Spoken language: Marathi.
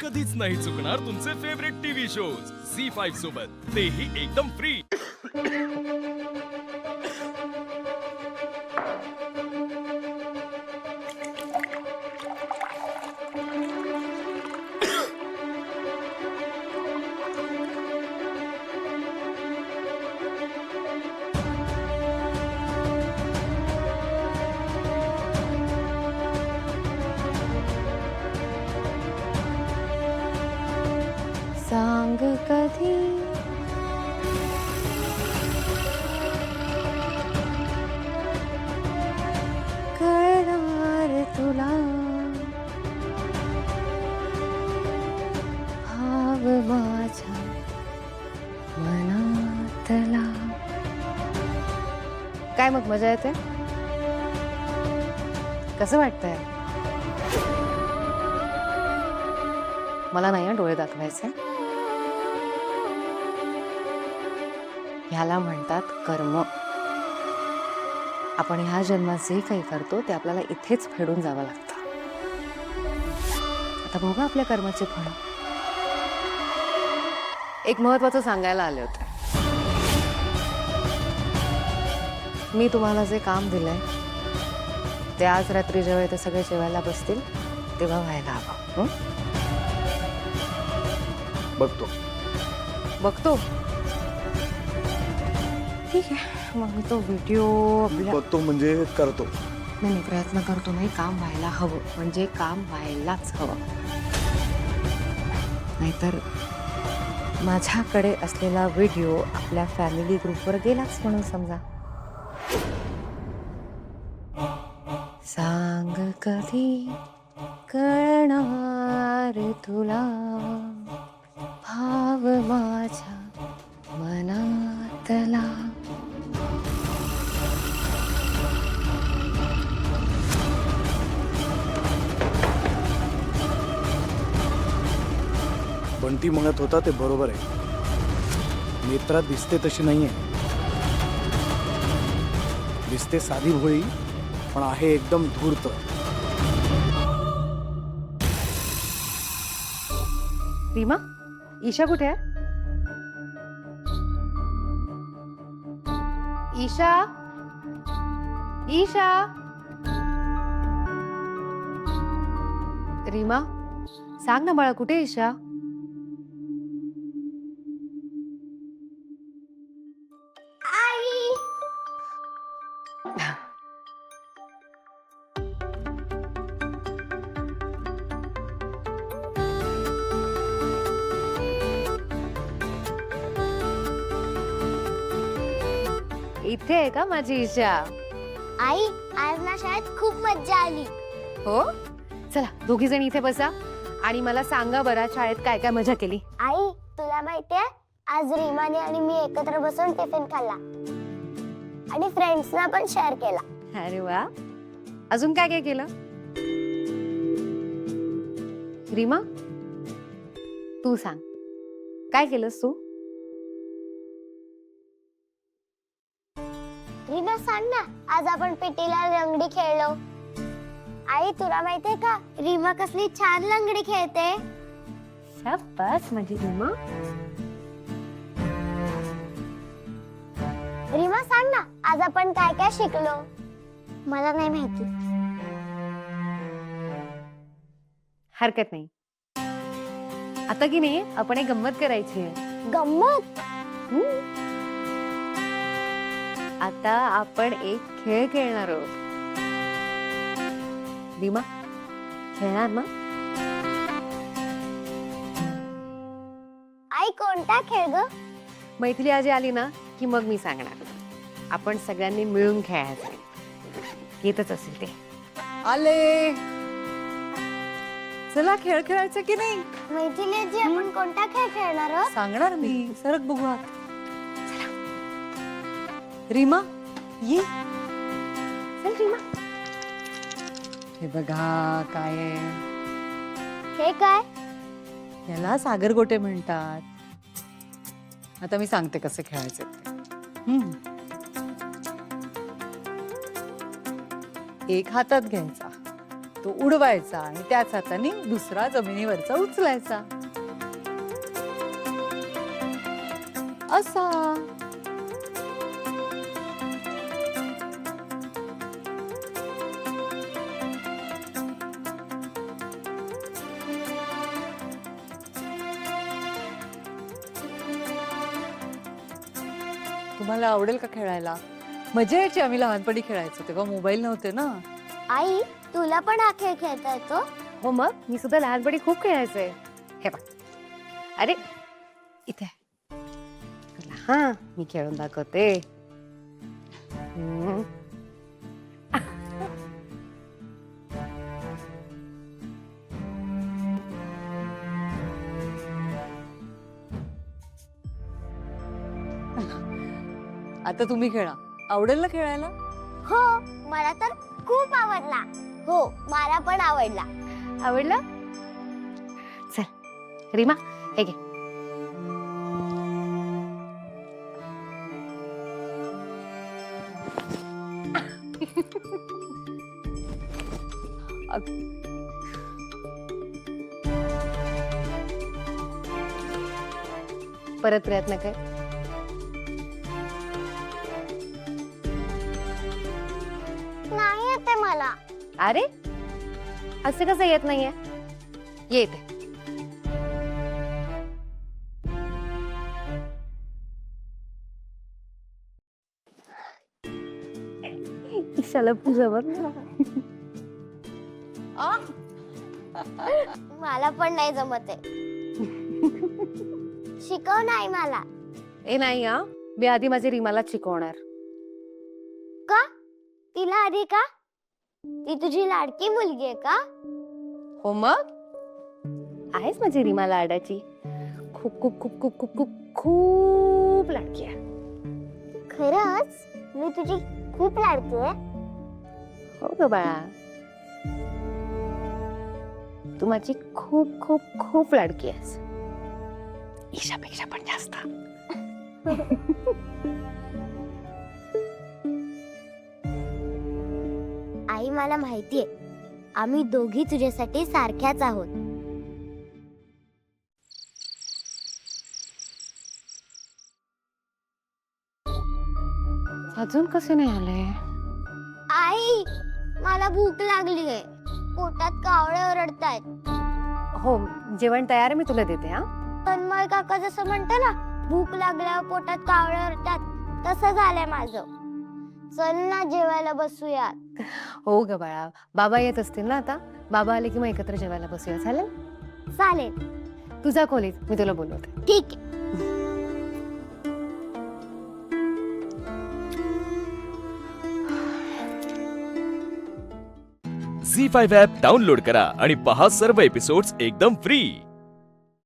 कधीच नाही चुकणार तुमचे फेवरेट टीव्ही शोज झी5 सोबत, तेही एकदम फ्री। सांग कधी कळणार तुला भाव माझ्या मनातला। काय मग मजा येते? कसं वाटतंय? मला नाही डोळे दाखवायचे। ह्याला म्हणतात कर्म। आपण ह्या जन्मात जे काही करतो ते आपल्याला इथेच फेडून जावं लागतं। आता बघा आपल्या कर्माचे फळ। एक महत्त्वाचं सांगायला आले होते। मी तुम्हाला जे काम दिलंय ते आज रात्री जेव्हा इथे सगळे जेवायला बसतील तेव्हा व्हायला हवं। बघतो ठीक आहे, मग मी तो व्हिडिओ बघतो म्हणजे करतो। नाही, प्रयत्न करतो नाही, काम व्हायला हवं, म्हणजे काम व्हायलाच हवं। नाहीतर माझ्याकडे असलेला व्हिडिओ आपल्या फॅमिली ग्रुपवर गेलाच म्हणून समजा। सांग कधी कळणार तुला भाव माझ्या मनातला। बंटी म्हणत होता ते बरोबर आहे। नेत्रात दिसते तशी नाहीये, दिसते साधी भोळी पण आहे एकदम धूर्त। रीमा, ईशा कुठे आहे? ईशा, ईशा, रीमा, सांग ना बाळा, कुठे आहे ईशा? इथे आहे का माझी ईशा? आई, आज ना शाळेत खूप मज्जा आली। हो, चला दोघी जण इथे बसा आणि मला सांगा बरं शाळेत काय काय मजा केली। आई, तुला माहितीये आज रीमाने आणि मी एकत्र बसून टिफिन खाल्ला आणि फ्रेंड्सना पण शेअर केला। अरे वा, अजून काय काय केलं? रीमा, तू सांग काय केलंस तू? रीमा सांग ना, आज आपण पिटीला लंगडी खेळलो। आई, तुला माहितीये का रीमा कसली छान लंगडी खेळते। शाबास माझी रीमा। रीमा सांग ना, आज आपण काय काय शिकलो? मला नाही माहिती। हरकत नाही, आता की नाही आपण एक गंमत करायची आहे। गंमत? आता आपण एक खेळ खेळणार आहोत। रीमा, खेळणार ना? आई, कोणता खेळ ग? मैथिली आजी आली ना की मग मी सांगणार। आपण सगळ्यांनी मिळून खेळायचं, येतच असेल ते। आले, चला खेळ खेळायचं की नाही? मैथिलीजी, आपण कोणता खेळ खेळणार आहोत? सांगणार मी, सरक बघू आत। रीमा ये। चल रीमा। हे बघा काय आहे, हे काय? याला सागरगोटे म्हणतात। आता मी सांगते कसं खेळायचं ते। एक हातात घ्यायचा, तो उडवायचा आणि त्याच हाताने दुसरा जमिनीवरचा उचलायचा. असा. तुम्हाला आवडेल का खेळायला? मजा यायची. आम्ही लहानपणी खेळायचो तेव्हा मोबाईल नव्हते ना. आई तुला पण हा खेळ खेळता येतो? हो मग मी सुद्धा लहानपणी खूप खेळायचे. हे बघ, अरे इथे तुला हा मी खेळून दाखवते. हम्म. आता तुम्ही खेळा. आवडेल ना खेळायला? हो मला तर खूप आवडला. हो मला पण आवडला. आवडलं? चल रीमा हे घे. परत प्रयत्न कर. नाही येते मला. अरे असं कसं येत नाहीये? येते. ईशाला पण जमत मला पण नाही जमत आहे. शिकव नाही मला. ए नाही हा, मी आधी माझी रीमाला शिकवणार. का? तिला आधी का? ती तुझी लाडकी मुलगी आहे का? हो मग आहेच माझी रीमा लाडाची. खूप खूप खूप खूप खूप खूप खूप लाडकी आहे. खरंच मी तुझी खूप लाडकी आहे. हो ग बाळा, तू माझी खूप खूप खूप लाडकी आहेस. ईशापेक्षा पण जास्त. आई मला माहितीये आम्ही दोघी तुझ्यासाठी सारख्याच आहोत. अजून कसे नाही आले? आई मला भूक लागलीये. पोटात कावळे ओरडतायत. हो जेवण तयार आहे, मी तुला देते. हा तन्मय काका जसं म्हणतो ना भूक लागल्यावर पोटात कावळे ओरडतात, तसं झालंय माझं. चल ना जेवायला बसूया. हो ग बाळा, बाबा येत असतील ना आता. बाबा आले की मग एकत्र जेवायला बसूया. चालेल? चालेल. तुझा खोलीत मी तुला बोलवते. ठीक आहे. झी 5 ॲप डाउनलोड करा आणि पहा सर्व एपिसोड्स एकदम फ्री.